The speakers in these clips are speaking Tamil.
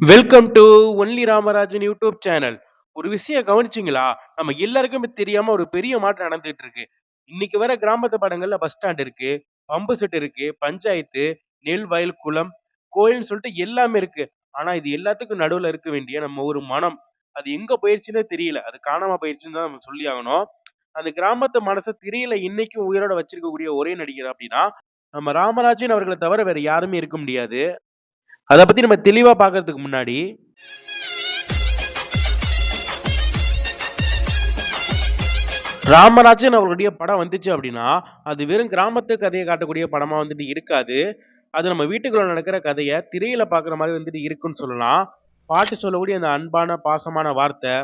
Welcome to only Ramarajan YouTube channel. ஒரு விஷயம் கவனிச்சிங்களா? நம்ம எல்லாருக்குமே தெரியாம ஒரு பெரிய மாற்றம் நடந்துட்டு இருக்கு. இன்னைக்கு வர கிராமத்து படங்கள்ல பஸ் ஸ்டாண்ட் இருக்கு, பம்பு செட் இருக்கு, பஞ்சாயத்து, நெல் வயல் குளம், கோயில்னு சொல்லிட்டு எல்லாமே இருக்கு. ஆனா இது எல்லாத்துக்கும் நடுவுல இருக்க வேண்டிய நம்ம ஒரு மனம், அது எங்க போயிருச்சுன்னே தெரியல. அது காணாம போயிருச்சுன்னு தான் நம்ம சொல்லி ஆகணும். அந்த கிராமத்து மனசை திரையில இன்னைக்கும் உயிரோட வச்சிருக்கக்கூடிய ஒரே நடிகர் அப்படின்னா நம்ம ராமராஜன் அவர்களை தவிர வேற யாருமே இருக்க முடியாது. அத பத்தி நம்ம தெளிவா பார்க்கறதுக்கு முன்னாடி, ராமராஜன் அவர்களுடைய படம் வந்துச்சு அப்படின்னா, அது வெறும் கிராமத்து கதைய காட்டக்கூடிய படமா இருக்காது. அது நம்ம வீட்டுக்குள்ள நடக்கிற கதைய திரையில பார்க்குற மாரி இருக்குன்னு சொல்லலாம். பாட்டு சொல்லக்கூடிய அந்த அன்பான, பாசமான வார்த்தை,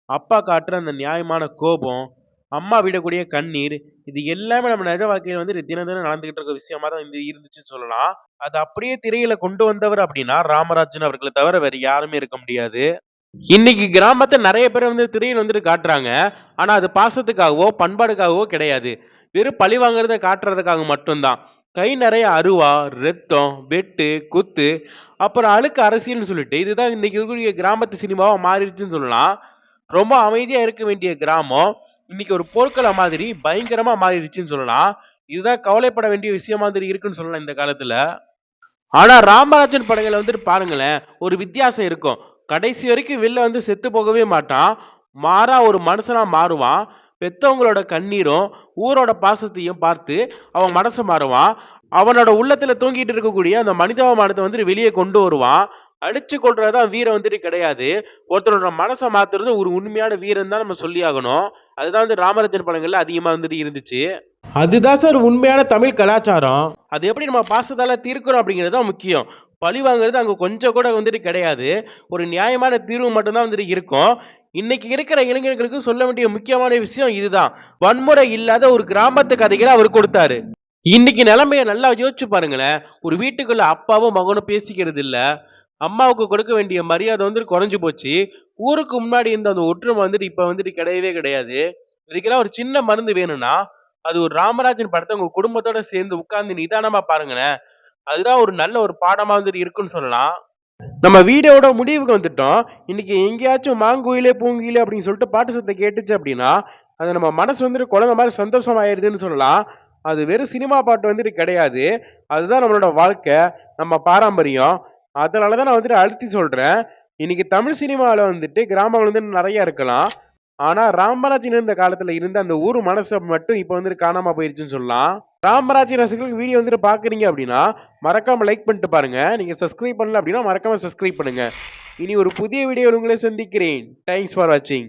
அப்பா காட்டுற அந்த நியாயமான கோபம், அம்மா விடக்கூடிய கண்ணீர், இது எல்லாமே நம்ம நிஜ வாழ்க்கையில தினம் தினம் நடந்துகிட்டு இருக்க விஷயமா தான் இருந்துச்சுன்னு சொல்லலாம். அத அப்படியே திரையில கொண்டு வந்தவர் அப்படின்னா, ராமராஜன் அவர்கள தவிர வேற யாருமே இருக்க முடியாது. இன்னைக்கு கிராமத்த நெறைய பேர் திரையில காட்டுறாங்க. ஆனா அது பாசத்துக்காகவோ, பண்பாடுக்காகவோ கிடையாது. வெறும் பழி வாங்குறத காட்டுறதுக்காக மட்டும் தான். கை நெறைய அருவா, ரத்தம், வெட்டு, குத்து, அப்புறம் அழுக்கு அரசியல்னு சொல்லிட்டு, இதுதான் இன்னைக்கு இருக்கக்கூடிய கிராமத்து சினிமாவா மாறிடுச்சுன்னு சொல்லலாம். ரொம்ப அமைதியா இருக்க வேண்டிய கிராமம், இன்னைக்கு ஒரு போர்க்களம் மாதிரி பயங்கரமா மாறிடுச்சுன்னு சொல்லலாம். இதுதான் கவலைப்பட வேண்டிய விஷயம் மாதிரி இருக்குன்னு சொல்லலாம் இந்த காலத்துல. ஆனா ராமராஜன் படங்களை பாருங்களேன், ஒரு வித்தியாசம் இருக்கும். கடைசி வரைக்கும் வில்ல செத்து போகவே மாட்டான். மாறா ஒரு மனுஷனா மாறுவான். பெத்தவங்களோட கண்ணீரும் ஊரோட பாசத்தையும் பார்த்து அவன் மனசு மாறுவான். அவனோட உள்ளத்துல தூங்கிட்டு இருக்கக்கூடிய அந்த மனிதாபிமானத்தை வெளியே கொண்டு வருவான். அடிச்சு கொள்றதுதான் வீரம் கிடையாது. ஒருத்தரோட மனசை மாத்துறது ஒரு உண்மையான வீரம் தான் நம்ம சொல்லி ஆகணும். அதுதான் ராமராஜன் படங்கள்ல அதிகமா இருந்துச்சு. அதுதான் சார் உண்மையான தமிழ் கலாச்சாரம். அது எப்படி நம்ம பாசத்தால தீர்க்கிறோம் அப்படிங்கிறது தான் முக்கியம். பழி வாங்குறது அங்க கொஞ்சம் கூட கிடையாது. ஒரு நியாயமான தீர்வு மட்டும் தான் இருக்கும். இன்னைக்கு இருக்கிற இளைஞர்களுக்கு சொல்ல வேண்டிய முக்கியமான விஷயம் இதுதான். வன்முறை இல்லாத ஒரு கிராமத்து கதைகளை அவர் கொடுத்தாரு. இன்னைக்கு நிலைமைய நல்லா யோசிச்சு பாருங்களேன். ஒரு வீட்டுக்குள்ள அப்பாவும் மகனும் பேசிக்கிறது இல்ல. அம்மாவுக்கு கொடுக்க வேண்டிய மரியாதை குறைஞ்சு போச்சு. ஊருக்கு முன்னாடி இருந்த அந்த ஒற்றுமை இப்ப கிடையவே கிடையாது. இதுக்கெல்லாம் ஒரு சின்ன மருந்து வேணும்னா அது ஒரு ராமராஜன் படத்தை உங்க குடும்பத்தோட சேர்ந்து உட்கார்ந்து நிதானமா பாருங்களேன். அதுதான் ஒரு நல்ல ஒரு பாடமா இருக்குன்னு சொல்லலாம். நம்ம வீடியோட முடிவுக்கு வந்துட்டோம். இன்னைக்கு எங்கேயாச்சும் மாங்குயிலே பூங்குயிலே அப்படின்னு சொல்லிட்டு பாட்டு சத்தம் கேட்டுச்சு அப்படின்னா அது நம்ம மனசு குழந்தை மாதிரி சந்தோஷம் ஆயிடுதுன்னு சொல்லலாம். அது வெறும் சினிமா பாட்டு கிடையாது. அதுதான் நம்மளோட வாழ்க்கை, நம்ம பாரம்பரியம். அதனாலதான் நான் அழுத்தி சொல்றேன். இன்னைக்கு தமிழ் சினிமாவில் கிராமங்கள் நிறைய இருக்கலாம். ஆனா ராமராஜன் இருந்த காலத்துல இருந்த அந்த ஊர் மனசை மட்டும் இப்ப காணாம போயிருச்சுன்னு சொல்லலாம். ராமராஜன் ரசிகர்களுக்கு வீடியோ பாக்குறீங்க அப்படின்னா மறக்காம லைக் பண்ணிட்டு பாருங்க. நீங்க சப்ஸ்கிரைப் பண்ணல அப்படின்னா மறக்காம சப்ஸ்கிரைப் பண்ணுங்க. இனி ஒரு புதிய வீடியோ உங்களை சந்திக்கிறேன். தேங்க்ஸ் ஃபார் வாட்சிங்.